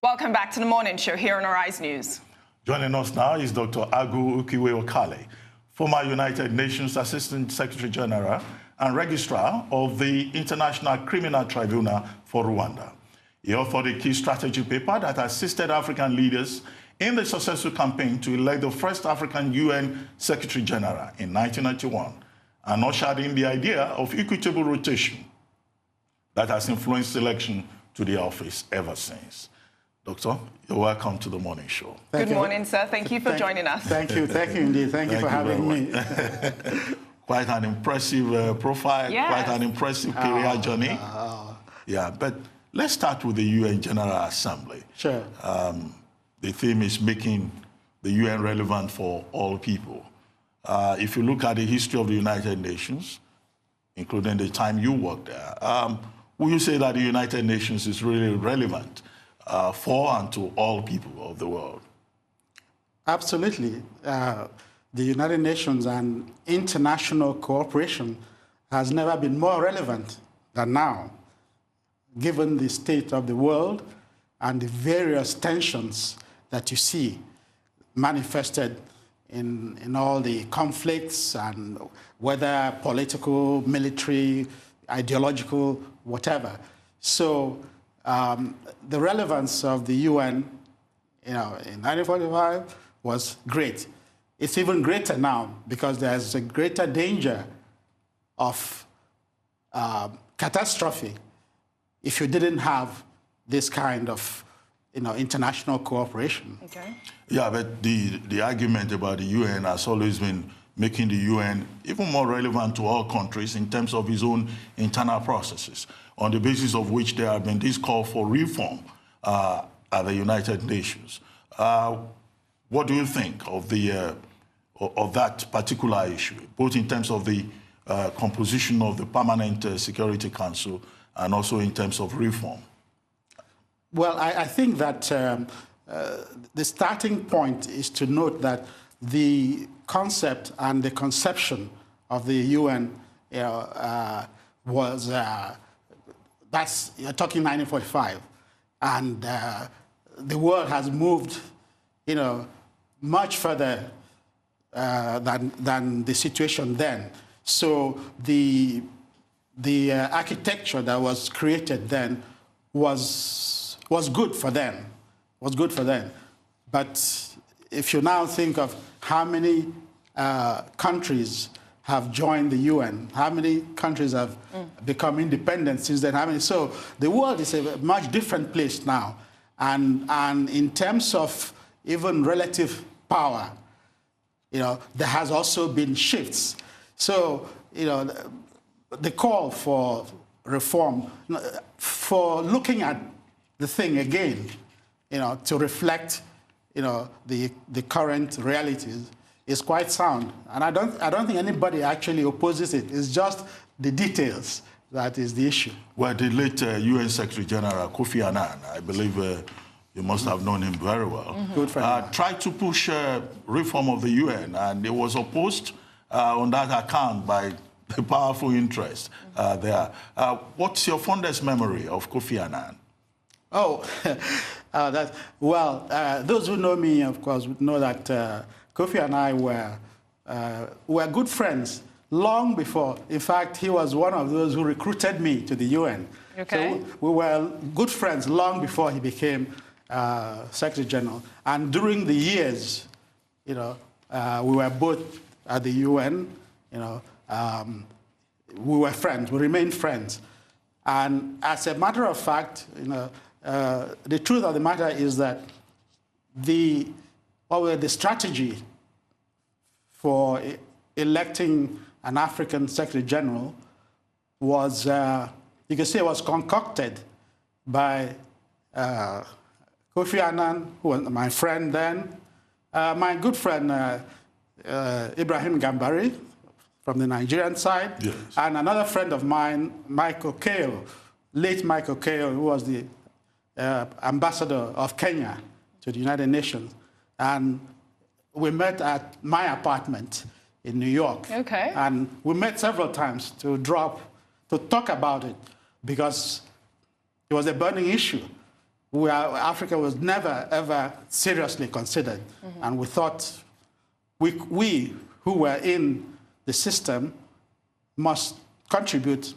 Welcome back to the morning show here on Arise News. Joining us now is Dr. Agwu Ukiwe Okali, former United Nations Assistant Secretary General and Registrar of the International Criminal Tribunal for Rwanda. He authored a key strategy paper that assisted African leaders in the successful campaign to elect the first African UN Secretary General in 1991 and ushered in the idea of equitable rotation that has influenced election to the office ever since. Doctor, you're welcome to the morning show. Good morning, sir. Thank you for joining us. Thank you indeed. Thank you for having me. Quite an impressive profile, quite an impressive career journey. Yeah, but let's start with the UN General Assembly. Sure. The theme is making the UN relevant for all people. If you look at the history of the United Nations, including the time you worked there, will you say that the United Nations is really relevant for and to all people of the world? Absolutely. The United Nations and international cooperation has never been more relevant than now, given the state of the world and the various tensions that you see manifested in all the conflicts, and whether political, military, ideological, whatever. So the relevance of the UN, in 1945 was great. It's even greater now because there's a greater danger of catastrophe if you didn't have this kind of international cooperation. Okay. Yeah, but the argument about the UN has always been making the UN even more relevant to all countries in terms of its own internal processes, on the basis of which there have been this call for reform at the United Nations. What do you think of that particular issue, both in terms of the composition of the Permanent Security Council and also in terms of reform? Well, I think that the starting point is to note that the concept and the conception of the UN was, you're talking 1945, and the world has moved, much further than the situation then. So the architecture that was created then was good for them, But if you now think of how many countries have joined the UN, how many countries have become independent since then, so the world is a much different place now. And in terms of even relative power, there has also been shifts. So, the call for reform, for looking at the thing again, to reflect, the current realities is quite sound. And I don't think anybody actually opposes it. It's just the details that is the issue. Well, the late UN Secretary General Kofi Annan, I believe you must have known him very well, Good friend. tried to push reform of the UN, and it was opposed on that account by the powerful interest there. What's your fondest memory of Kofi Annan? Oh, those who know me, of course, would know that Kofi and I were good friends long before. In fact, he was one of those who recruited me to the UN. Okay. So we were good friends long before he became Secretary General. And during the years, we were both at the UN. We were friends. We remained friends. And as a matter of fact, the truth of the matter is that the strategy for electing an African Secretary General was, you could say, was concocted by Kofi Annan, who was my friend then, my good friend Ibrahim Gambari from the Nigerian side, yes, and another friend of mine, Michael Kale, late Michael Kale, who was the ambassador of Kenya to the United Nations. And we met at my apartment in New York. Okay. And we met several times to talk about it, because it was a burning issue. Africa was never, ever seriously considered. And we thought we who were in the system must contribute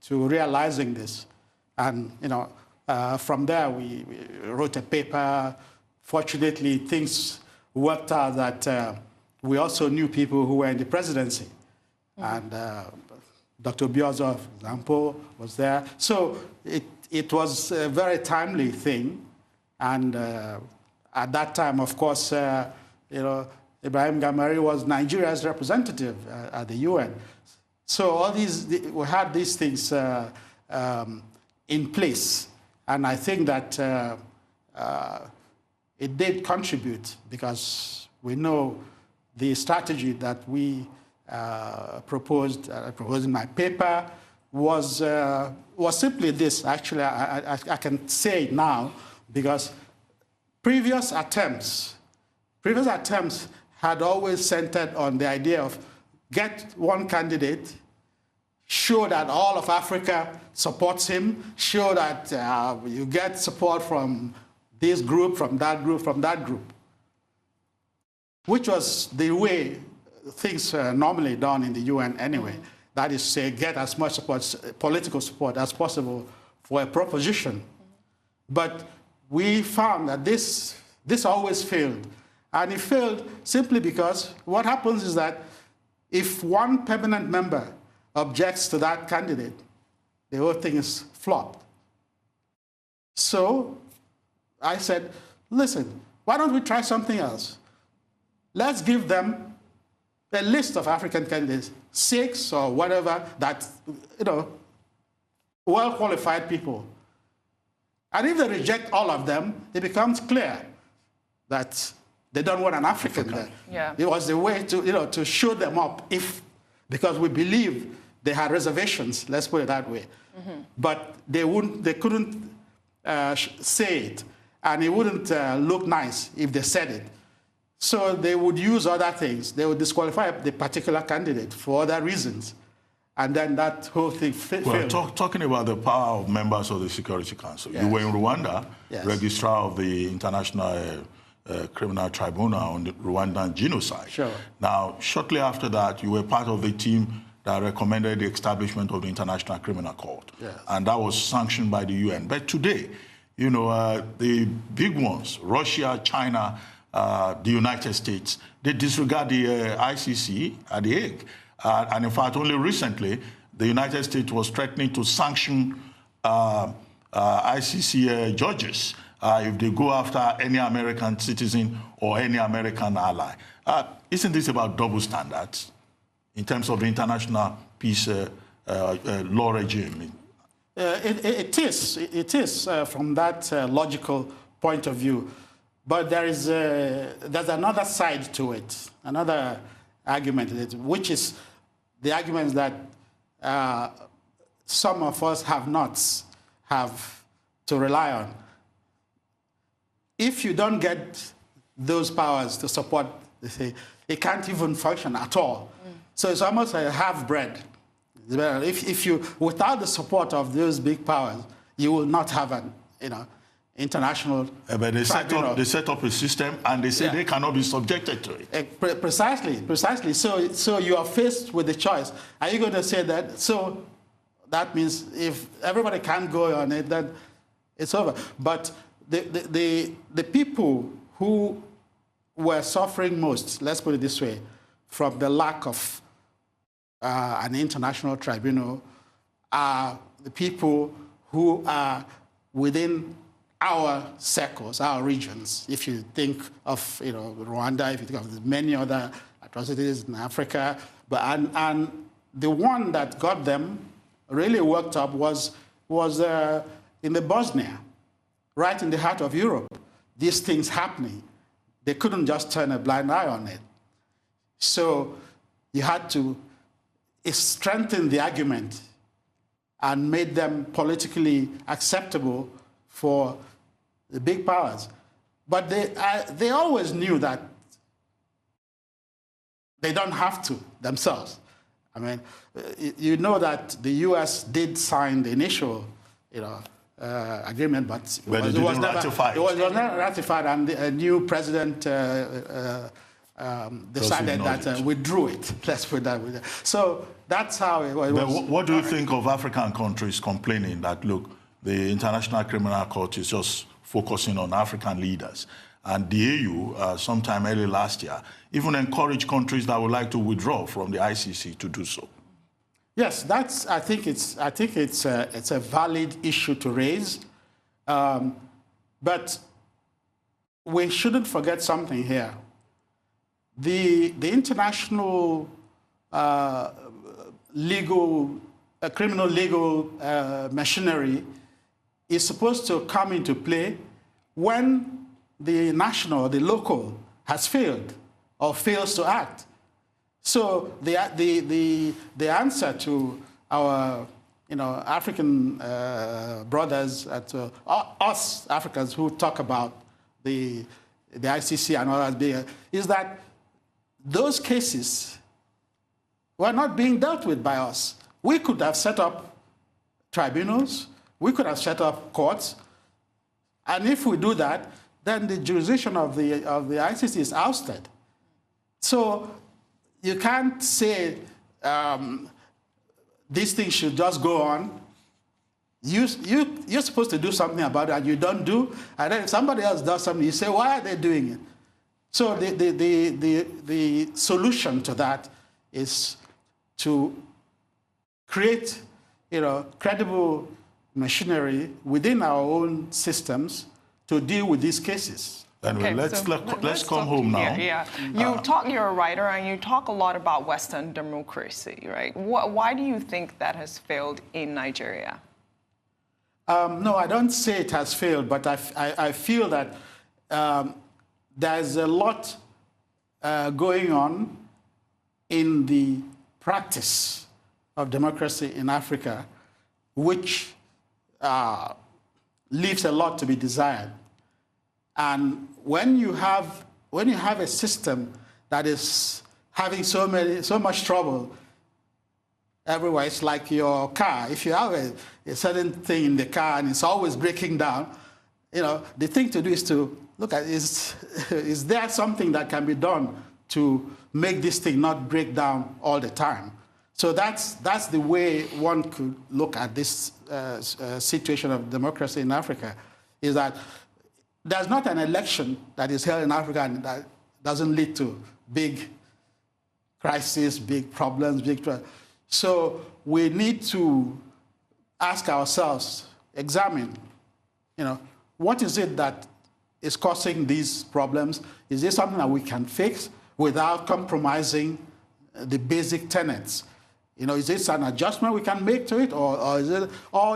to realizing this. And, from there, we wrote a paper. Fortunately, things worked out that we also knew people who were in the presidency. And Dr. Biozo, for example, was there. So it was a very timely thing. And at that time, of course, Ibrahim Gamari was Nigeria's representative at the UN. So all we had these things in place. And I think that it did contribute, because we know the strategy that we proposed in my paper was simply this. Actually, I can say it now, because previous attempts had always centered on the idea of get one candidate, show that all of Africa supports him, show that you get support from this group, from that group, from that group, which was the way things are normally done in the UN anyway. That is, say, get as much support, political support as possible for a proposition. But we found that this always failed. And it failed simply because what happens is that if one permanent member objects to that candidate, the whole thing is flopped. So I said, listen, why don't we try something else? Let's give them a list of African candidates, 6 or whatever, that, well-qualified people. And if they reject all of them, it becomes clear that they don't want an African there. Yeah. It was a way to, to show them up, because we believe they had reservations, let's put it that way. But they couldn't say it, and it wouldn't look nice if they said it. So they would use other things. They would disqualify the particular candidate for other reasons. And then that whole thing failed. Well, talking about the power of members of the Security Council, you were in Rwanda, registrar of the International Criminal Tribunal on the Rwandan genocide. Sure. Now, shortly after that, you were part of the team that recommended the establishment of the International Criminal Court. Yes. And that was sanctioned by the UN. But today, the big ones, Russia, China, the United States, they disregard the ICC at The Hague. And in fact, only recently, the United States was threatening to sanction ICC judges if they go after any American citizen or any American ally. Isn't this about double standards in terms of the international peace law regime? It is from that logical point of view. But there's another side to it, another argument, which is the argument that some of us have to rely on. If you don't get those powers to support, it can't even function at all. So it's almost a half-breed. If you, without the support of those big powers, you will not have an, international. But they set up a system, and they say they cannot be subjected to it. Precisely. So you are faced with the choice. Are you going to say that? So that means if everybody can't go on it, then it's over. But the people who were suffering most, let's put it this way, from the lack of an international tribunal, are the people who are within our circles, our regions. If you think of Rwanda, if you think of the many other atrocities in Africa, and the one that got them really worked up was in the Bosnia, right in the heart of Europe. These things happening, they couldn't just turn a blind eye on it. So you had to strengthen the argument and made them politically acceptable for the big powers. But they always knew that they don't have to themselves. I mean, you know that the US did sign the initial agreement, but it was never ratified. It was not ratified, and a new president decided that withdrew it. Let's put that way. So that's how it was. But what do you think of African countries complaining that, look, the International Criminal Court is just focusing on African leaders? And the AU, sometime early last year, even encouraged countries that would like to withdraw from the ICC to do so. Yes, I think it's a valid issue to raise, but we shouldn't forget something here. The international criminal legal machinery is supposed to come into play when the national, the local, has failed or fails to act. So the answer to our African brothers, us Africans who talk about the ICC and all that, is that those cases were not being dealt with by us. We could have set up tribunals, we could have set up courts, and if we do that, then the jurisdiction of the ICC is ousted. So you can't say these things should just go on. You're supposed to do something about it, and you don't do. And then if somebody else does something, you say, why are they doing it? So the solution to that is to create, credible machinery within our own systems to deal with these cases. Anyway, let's come home now. You're a writer, and you talk a lot about Western democracy, right? Why do you think that has failed in Nigeria? No, I don't say it has failed, but I feel that there's a lot going on in the practice of democracy in Africa, which leaves a lot to be desired. And when you have a system that is having so much trouble everywhere, it's like your car. If you have a certain thing in the car and it's always breaking down, the thing to do is to look at, is there something that can be done to make this thing not break down all the time? So that's the way one could look at this situation of democracy in Africa, is that there's not an election that is held in Africa and that doesn't lead to big crises, big problems, So we need to ask ourselves, examine, what is it that is causing these problems? Is this something that we can fix without compromising the basic tenets? Is this an adjustment we can make to it, or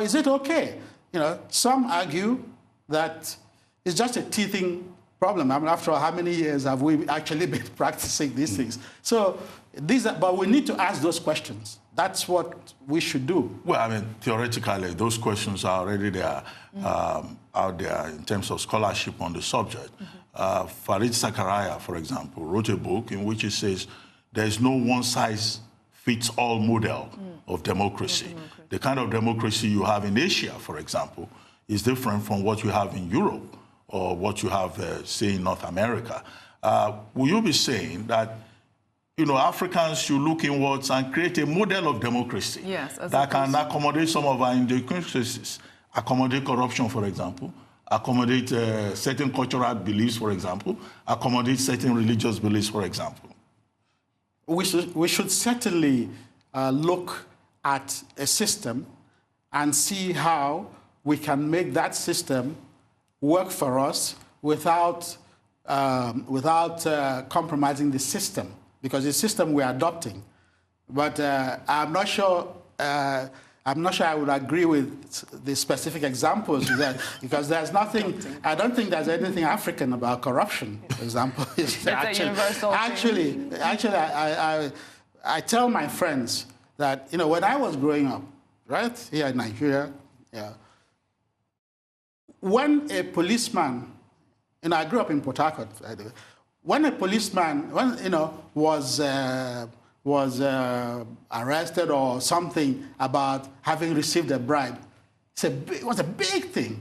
is it okay? Some argue that it's just a teething problem. I mean, after all, how many years have we actually been practicing these things? So but we need to ask those questions. That's what we should do. Well, I mean, theoretically, those questions are already there, out there in terms of scholarship on the subject. Farid Zakaria, for example, wrote a book in which he says there is no one-size-fits-all model of democracy. The kind of democracy you have in Asia, for example, is different from what you have in Europe or what you have, say, in North America. Will you be saying that Africans should look inwards and create a model of democracy that can accommodate some of our idiosyncrasies, accommodate corruption, for example, accommodate certain cultural beliefs, for example, accommodate certain religious beliefs, for example? We should certainly look at a system and see how we can make that system work for us without compromising the system, because the system we're adopting. But I'm not sure I would agree with the specific examples because there's nothing. I don't think there's anything African about corruption. For example, it's a universal thing. Actually, I tell my friends that when I was growing up, right here in Nigeria, when a policeman, I grew up in Port Harcourt. When a policeman, was arrested or something about having received a bribe, it was a big thing.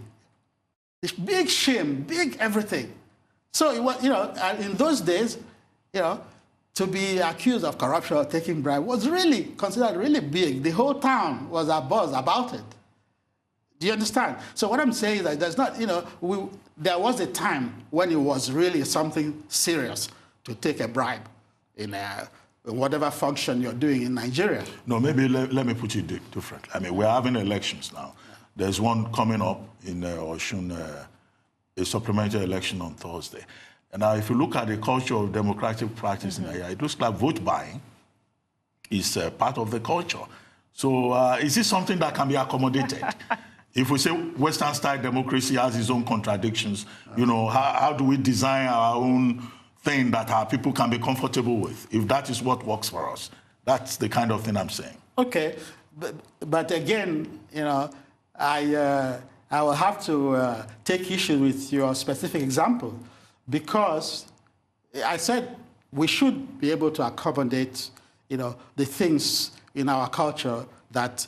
This big shame, big everything. So it was, in those days, to be accused of corruption or taking bribe was really considered really big. The whole town was abuzz about it. Do you understand? So what I'm saying is that there's not, there was a time when it was really something serious to take a bribe in whatever function you're doing in Nigeria. No, maybe let me put it differently. I mean, we're having elections now. There's one coming up in Osun, a supplementary election on Thursday. And now, if you look at the culture of democratic practice in Nigeria, it looks like vote buying is part of the culture. So is this something that can be accommodated? If we say Western-style democracy has its own contradictions, how do we design our own thing that our people can be comfortable with? If that is what works for us, that's the kind of thing I'm saying. Okay, but again, I will have to take issue with your specific example, because I said we should be able to accommodate, the things in our culture that,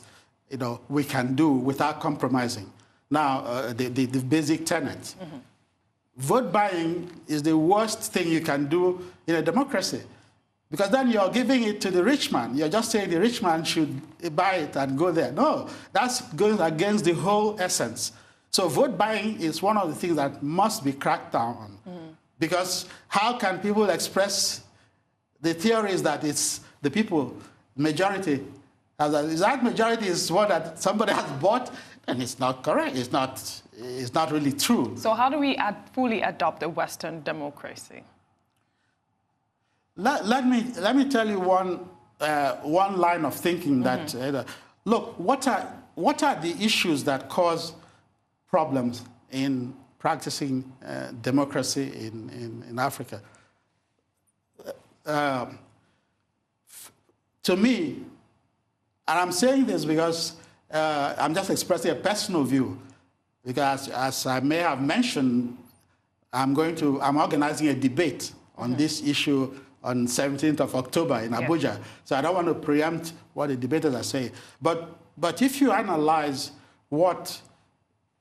we can do without compromising. Now, the basic tenet. Vote buying is the worst thing you can do in a democracy, because then you're giving it to the rich man. You're just saying the rich man should buy it and go there. No, that's going against the whole essence. So vote buying is one of the things that must be cracked down on. Because how can people express the theories that it's the people, majority, that majority is what that somebody has bought, and it's not correct. It's not really true. So how do we fully adopt a Western democracy? Let me tell you one line of thinking that look, what are the issues that cause problems in practicing democracy in Africa? To me, and I'm saying this because I'm just expressing a personal view, because as I may have mentioned, I'm organizing a debate on this issue on 17th of October in Abuja. So I don't want to preempt what the debaters are saying. But if you analyze what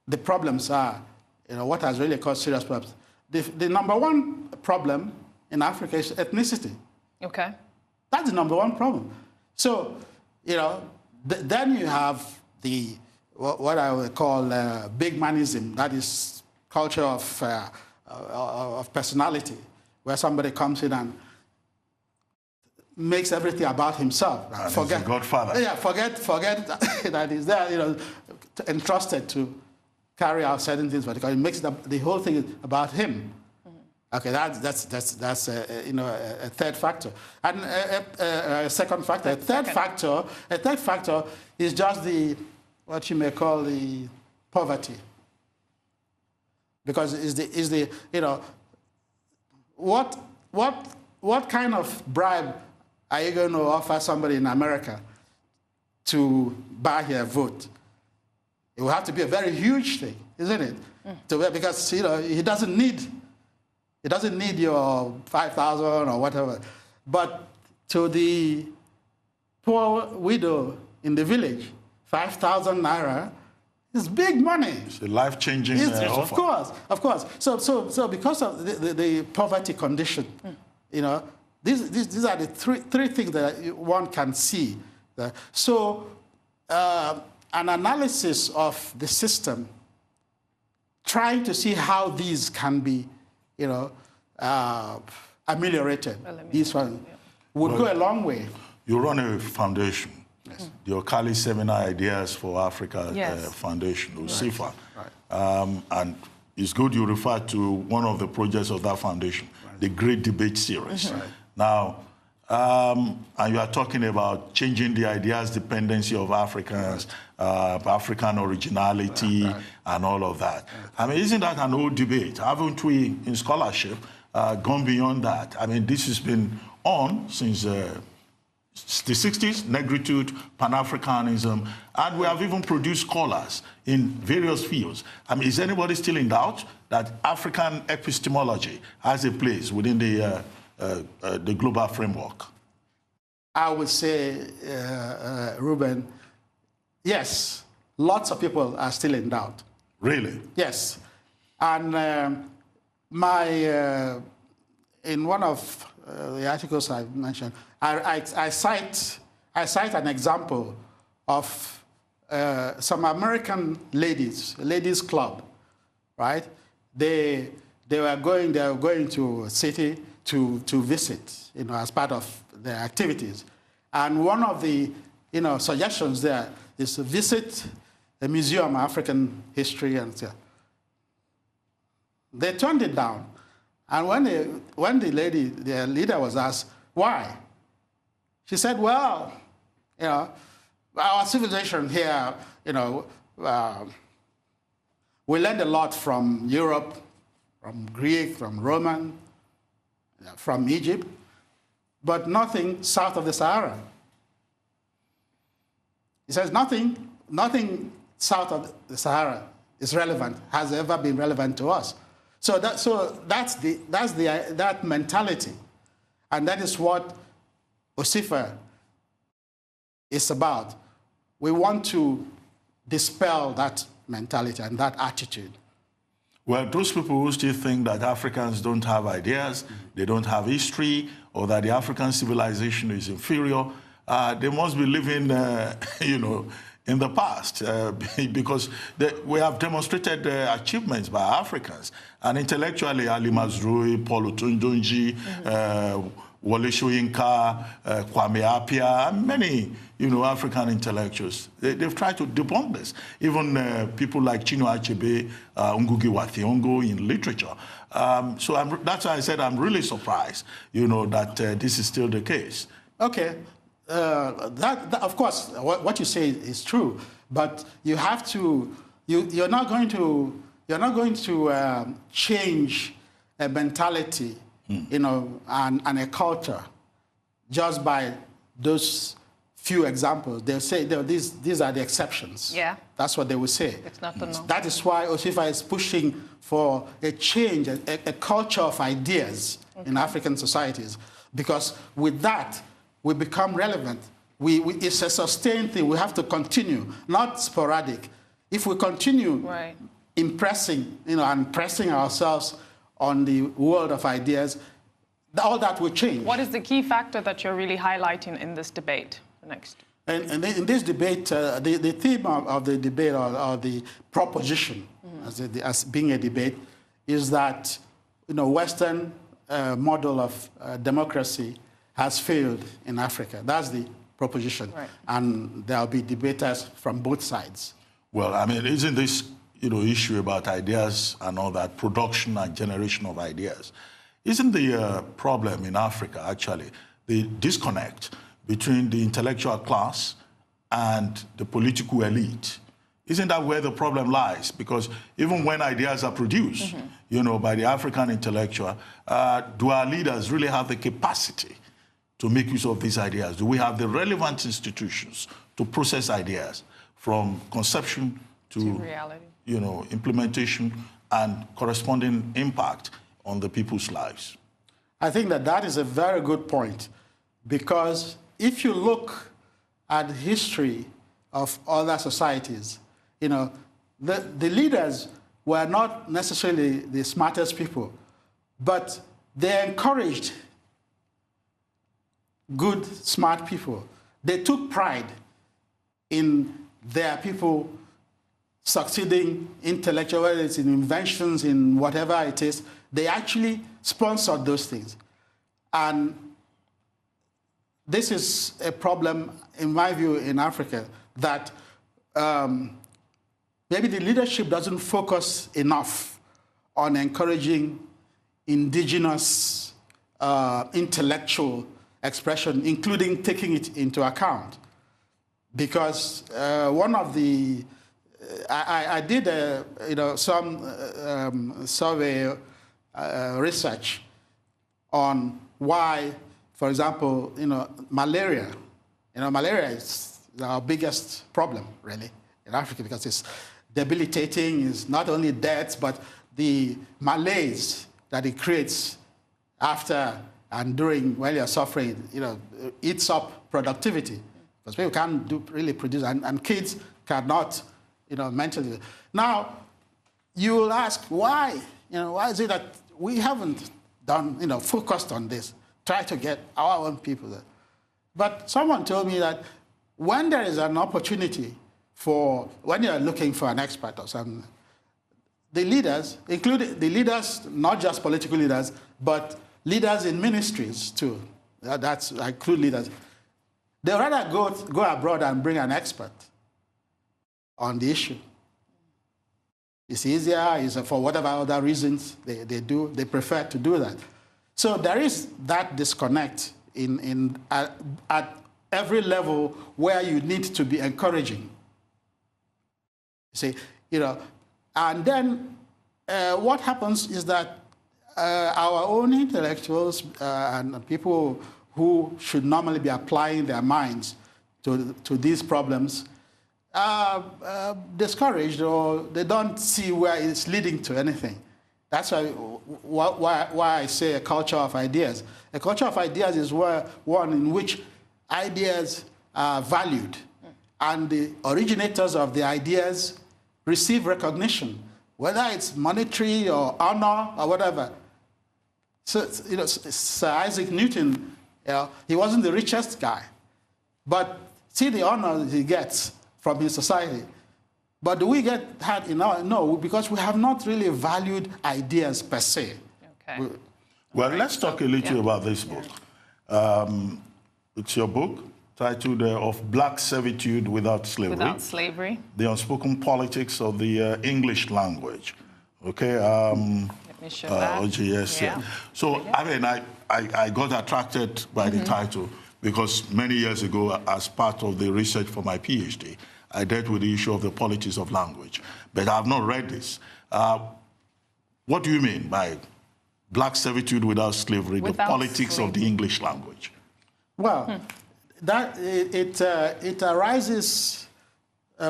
the problems are, what has really caused serious problems, the number one problem in Africa is ethnicity. Okay. That's the number one problem. So, then you have what I would call big manism, that is culture of personality, where somebody comes in and makes everything about himself. Forget Godfather. Yeah, forget that he's there, entrusted to carry out certain things, because it makes the whole thing about him. Okay, that's a third factor, and a second factor. A third factor is just what you may call the poverty, because what kind of bribe are you going to offer somebody in America to buy your vote? It will have to be a very huge thing, isn't it? Because he doesn't need your 5,000 or whatever. But to the poor widow in the village, 5,000 naira is big money. It's a life-changing offer. Of course. So because of the poverty condition, these are the three things that one can see. So an analysis of the system, trying to see how these can be ameliorated. This one would go a long way. You run a foundation, the Okali Seminar Ideas for Africa Foundation, USIFA. Right. And it's good you refer to one of the projects of that foundation, the Great Debate Series. Right. Now, and you are talking about changing the ideas dependency of Africans, African originality, and all of that. I mean, isn't that an old debate? Haven't we, in scholarship, gone beyond that? I mean, this has been on since the 60s, negritude, Pan-Africanism, and we have even produced scholars in various fields. I mean, is anybody still in doubt that African epistemology has a place within the global framework? I would say, Ruben, yes, lots of people are still in doubt. Really? Yes. And in one of the articles I mentioned, I cite an example of some American ladies club, right? They were going to a city to visit, as part of their activities. And one of the, suggestions there is to visit the Museum of African History and so. They turned it down. And when the leader was asked why, she said, well, our civilization here, we learned a lot from Europe, from Greek, from Roman, from Egypt, but nothing south of the Sahara. He says nothing south of the Sahara is relevant, has ever been relevant to us. So that's that mentality, and that is what Osifa is about. We want to dispel that mentality and that attitude. Well, those people who still think that Africans don't have ideas, they don't have history, or that the African civilization is inferior, they must be living, in the past, because we have demonstrated achievements by Africans. And intellectually, Ali Mazrui, Paul Otundunji, Wole Soyinka, Kwame Appiah, and many, African intellectuals. They've tried to debunk this. Even people like Chinua Achebe, Ngugi wa Thiong'o in literature. So that's why I said I'm really surprised, that this is still the case. Okay. That, of course, what you say is true, but you have to. You're not going to change a mentality, and a culture just by those few examples. They'll say these are the exceptions. Yeah. That's what they will say. It's not the norm. That is why Osifa is pushing for a change, a culture of ideas in African societies, because with that, we become relevant. It's a sustained thing. We have to continue, not sporadic. If we continue impressing, and pressing ourselves on the world of ideas, all that will change. What is the key factor that you're really highlighting in this debate? Next. And in this debate, the theme of the debate, or the proposition as being a debate, is that Western model of democracy has failed in Africa. That's the proposition. Right. And there'll be debaters from both sides. Well, I mean, isn't this issue about ideas and all that, production and generation of ideas, isn't the problem in Africa actually the disconnect between the intellectual class and the political elite? Isn't that where the problem lies? Because even when ideas are produced, by the African intellectual, do our leaders really have the capacity to make use of these ideas? Do we have the relevant institutions to process ideas from conception to reality, implementation and corresponding impact on the people's lives? I think that is a very good point, because if you look at the history of other societies, the leaders were not necessarily the smartest people, but they encouraged good, smart people. They took pride in their people succeeding intellectually, whether it's in inventions, in whatever it is. They actually sponsored those things. And this is a problem, in my view, in Africa, that maybe the leadership doesn't focus enough on encouraging indigenous intellectual expression, including taking it into account. Because one of the, I did some survey research on why, for example, malaria. Malaria is our biggest problem, really, in Africa, because it's debilitating. It's not only deaths, but the malaise that it creates after and during, when you're suffering, eats up productivity. Because people can't really produce, and kids cannot mentally. Now, you will ask why? Why is it that we haven't done, focused on this, try to get our own people there? But someone told me that when there is an opportunity when you're looking for an expert or something, the leaders, including the leaders, not just political leaders, but leaders in ministries too, I include leaders, they rather go abroad and bring an expert on the issue. It's easier, for whatever other reasons they prefer to do that. So there is that disconnect at every level where you need to be encouraging. See, and then what happens is that our own intellectuals and people who should normally be applying their minds to these problems are discouraged, or they don't see where it's leading to anything. That's why I say a culture of ideas. A culture of ideas is one in which ideas are valued, and the originators of the ideas receive recognition, whether it's monetary or honor or whatever. So, Sir Isaac Newton, he wasn't the richest guy, but see the honor he gets from his society. But do we get that enough? No, because we have not really valued ideas per se. Okay. Well, let's talk a little about this book. It's your book titled Of Black Servitude Without Slavery. Without Slavery. The Unspoken Politics of the English Language. Okay. Let me show that. OGS, yeah. So, I mean, I got attracted by the title because many years ago, as part of the research for my PhD, I dealt with the issue of the politics of language. But I have not read this. What do you mean by black servitude without slavery, the politics of the English language? Well, that it arises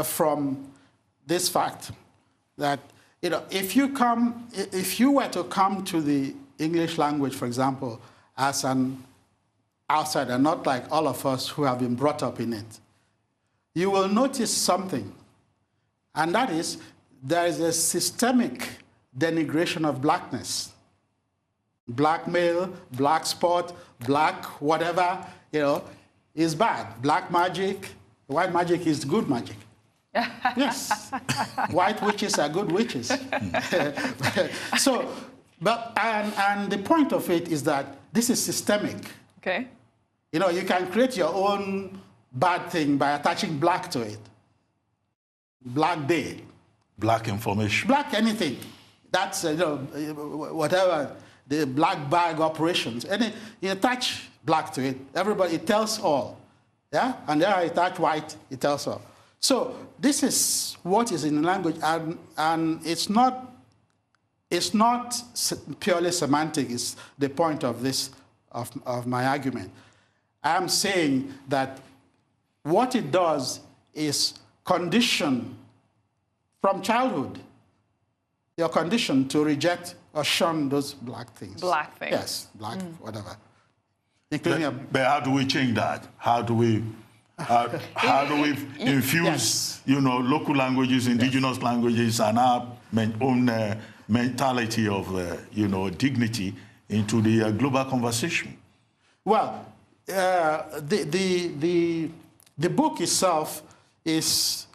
from this fact that if you were to come to the English language, for example, as an outsider, not like all of us who have been brought up in it, you will notice something, and that is there is a systemic denigration of blackness. Black male, black spot, black whatever, is bad. Black magic, white magic is good magic. Yes, white witches are good witches. So, and the point of it is that this is systemic. Okay. You can create your own bad thing by attaching black to it. Black day. Black information. Black anything. That's, whatever, the black bag operations. You attach black to it, everybody, it tells all. Yeah? And then I attach white, it tells all. So this is what is in the language, and it's not purely semantic, it's the point of of my argument. I am saying that what it does is condition from childhood. You're conditioned to reject or shun those black things. Black things. Yes, black, whatever. Including but how do we change that? How do we infuse, local languages, indigenous languages, and our own mentality of, dignity into the global conversation? Well, the book itself is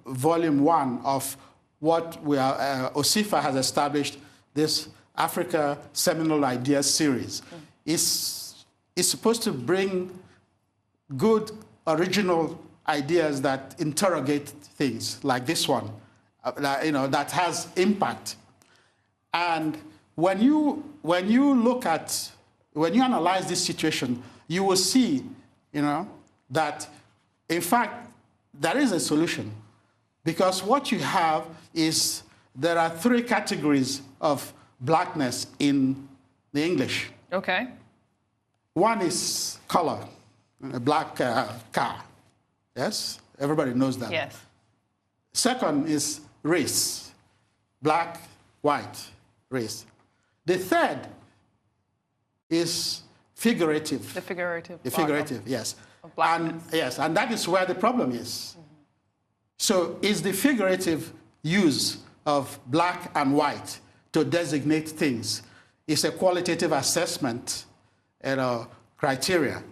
volume 1 of what Osifa has established, this Africa Seminal Ideas series. It's supposed to bring good, original ideas that interrogate things, like this one, that has impact. And when you analyze this situation, you will see, that in fact there is a solution, because what you have is there are 3 categories of blackness in the English. Okay. One is color, a black car. Yes, everybody knows that. Yes. Second is race, black, white, race. The third is figurative. The figurative. The figurative, yes. Of blackness. And that is where the problem is. So is the figurative use of black and white to designate things is a qualitative assessment criteria.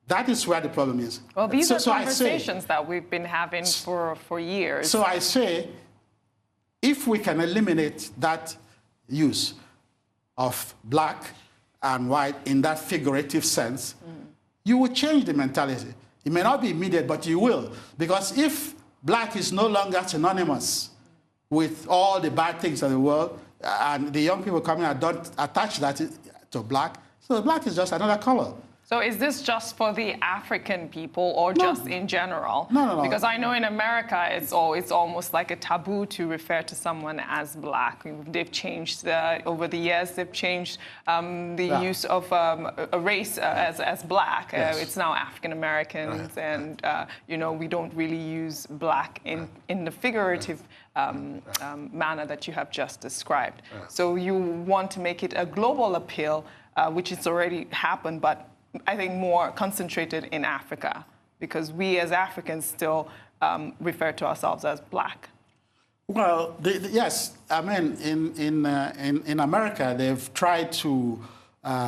That is where the problem is. Well, these are conversations that we've been having for years. So I say, if we can eliminate that use of black and white in that figurative sense, you will change the mentality. It may not be immediate, but you will. Because if black is no longer synonymous with all the bad things of the world, and the young people coming out don't attach that to black, so black is just another color. So is this just for the African people or just in general? No. Because I know in America it's almost like a taboo to refer to someone as black. They've changed, over the years, they've changed the use of a race as black. Yes. It's now African Americans, and we don't really use black in the figurative manner that you have just described. So you want to make it a global appeal, which has already happened, but I think more concentrated in Africa, because we as Africans still refer to ourselves as black. Well, yes. I mean, in America, they've tried to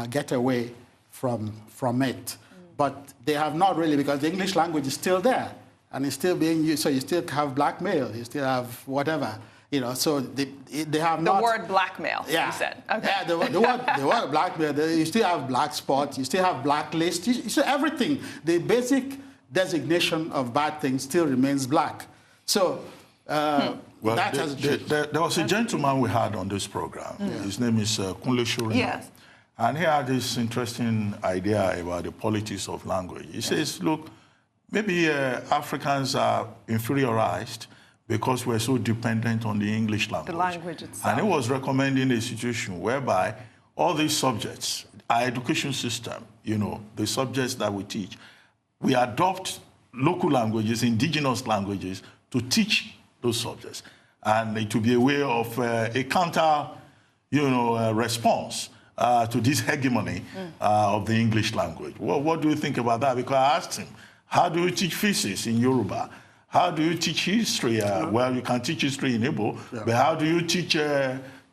get away from it, but they have not really, because the English language is still there and it's still being used. So you still have blackmail, you still have whatever. So they have not... The word blackmail, you said. Okay. Yeah, the word blackmail, you still have black spot, you still have blacklist, you still everything. The basic designation of bad things still remains black. So well, that has... There was a gentleman we had on this program. His name is Kunle Shurina. Yes. And he had this interesting idea about the politics of language. He says, look, maybe Africans are inferiorized because we're so dependent on the English language. The language itself. And he was recommending a situation whereby all these subjects, our education system, the subjects that we teach, we adopt local languages, indigenous languages, to teach those subjects. And it will be a way of a counter, response to this hegemony of the English language. Well, what do you think about that? Because I asked him, how do you teach physics in Yoruba? How do you teach history? Well, you can teach history in Igbo, but how do you teach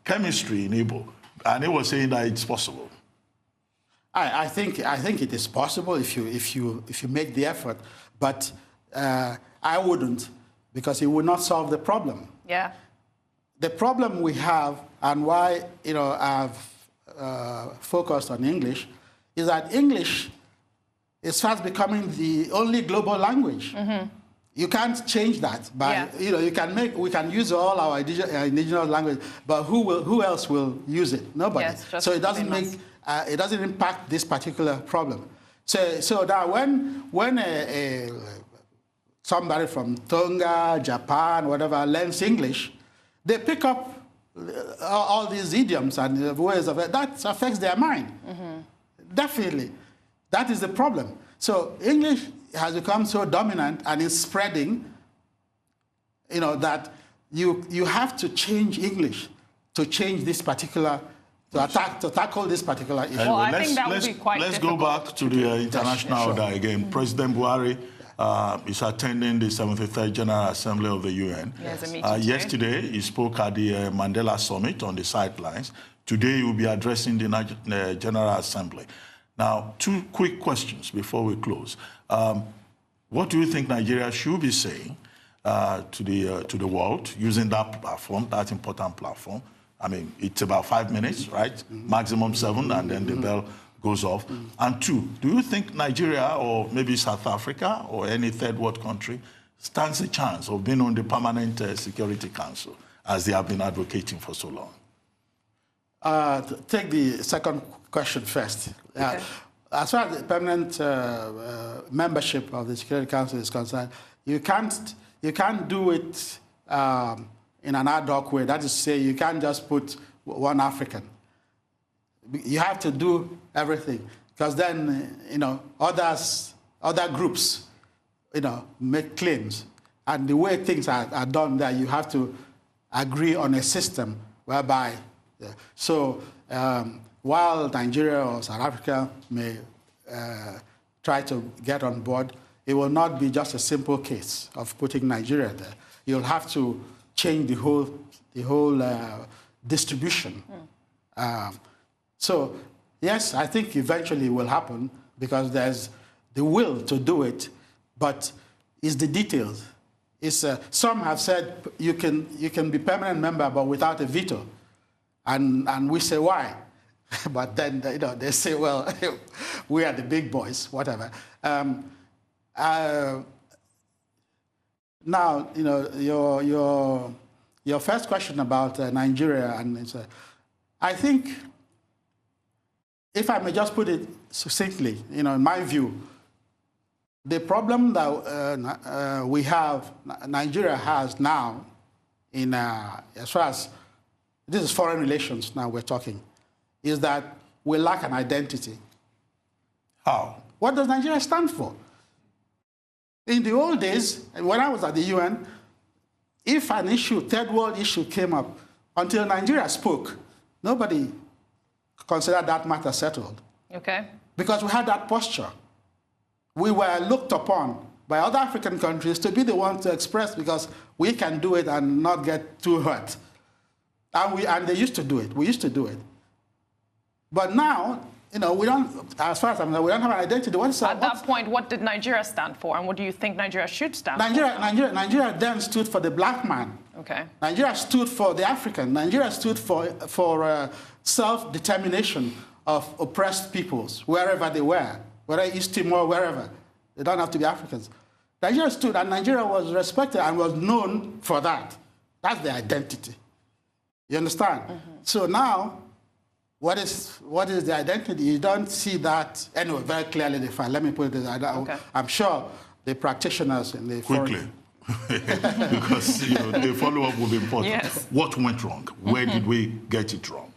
chemistry in Igbo? And he was saying that it's possible. I think it is possible if you make the effort, but I wouldn't, because it would not solve the problem. Yeah. The problem we have, and why I've focused on English, is that English is fast becoming the only global language. You can't change that by, we can use all our indigenous language, but who else will use it? Nobody. Yes, so it doesn't it doesn't impact this particular problem. So that when somebody from Tonga, Japan, whatever, learns English, they pick up all these idioms and ways of it. That affects their mind. Definitely. That is the problem. So English has become so dominant and is spreading, that you have to change English to change this particular, to tackle this particular issue. Well, I think that would be quite difficult. Let's go back to the international order again. President Buhari is attending the 73rd General Assembly of the UN. Yesterday, he spoke at the Mandela Summit on the sidelines. Today, he will be addressing the General Assembly. Now, two quick questions before we close. What do you think Nigeria should be saying to the world using that platform, that important platform? I mean, it's about 5 minutes, right? Maximum 7, and then the bell goes off. And two, do you think Nigeria or maybe South Africa or any third world country stands a chance of being on the Permanent Security Council as they have been advocating for so long? Take the second question first. Okay. As far as the permanent membership of the Security Council is concerned, you can't do it in an ad hoc way. That is to say, you can't just put one African. You have to do everything, because then other groups make claims, and the way things are done there, you have to agree on a system whereby. So while Nigeria or South Africa may try to get on board, it will not be just a simple case of putting Nigeria there. You'll have to change the whole distribution. So yes, I think eventually it will happen because there's the will to do it, but it's the details. It's, some have said you can be permanent member but without a veto, and we say why? But then they say, well, we are the big boys, whatever. Now, your first question about Nigeria, and I think, if I may just put it succinctly, in my view, the problem that we have, Nigeria has now, as far as this is foreign relations now we're talking, is that we lack an identity. How? What does Nigeria stand for? In the old days, when I was at the UN, if an issue, third world issue came up, until Nigeria spoke, nobody considered that matter settled. Okay. Because we had that posture. We were looked upon by other African countries to be the ones to express, because we can do it and not get too hurt. And they used to do it. We used to do it. But now, we don't, as far as I'm concerned, we don't have an identity. At that point, what did Nigeria stand for, and what do you think Nigeria should stand for? Nigeria then stood for the black man. Okay. Nigeria stood for the African. Nigeria stood for self-determination of oppressed peoples, wherever they were, whether East Timor, wherever. They don't have to be Africans. Nigeria stood, and Nigeria was respected and was known for that. That's the identity. You understand? Mm-hmm. So now, what is the identity? You don't see that anyway very clearly defined. Let me put it this way. Okay. I'm sure the practitioners in the quickly, because the follow-up will be important. Yes. What went wrong? Where did we get it wrong?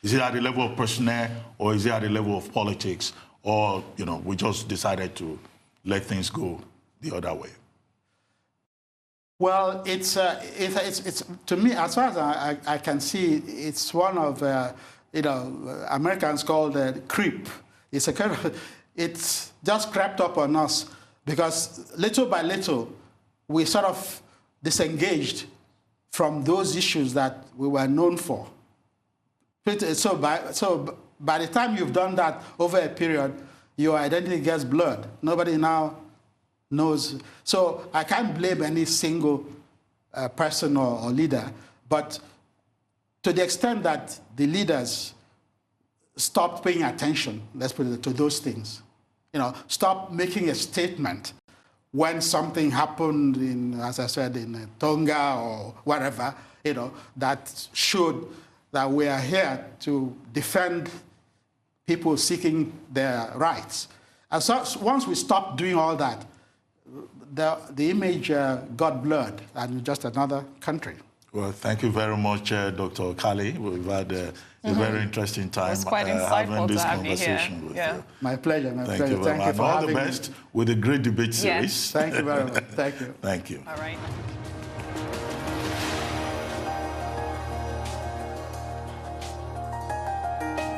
Is it at the level of personnel, or is it at the level of politics, or we just decided to let things go the other way? Well, it's to me, as far as I can see, it's one of Americans call the creep. It's a kind of, it's just crept up on us because little by little we sort of disengaged from those issues that we were known for. So by the time you've done that over a period, your identity gets blurred. Nobody now knows. So I can't blame any single person or leader, but to the extent that the leaders stopped paying attention, let's put it, to those things, stop making a statement when something happened in, as I said, in Tonga or wherever, that showed that we are here to defend people seeking their rights. And so once we stopped doing all that, the image got blurred and just another country. Well, thank you very much, Dr. Okali. We've had a very interesting time having this conversation with you. My pleasure, my pleasure. Thank you for having me. All the best with the great debate series. Yes. Thank you very much. Thank you. Thank you. All right.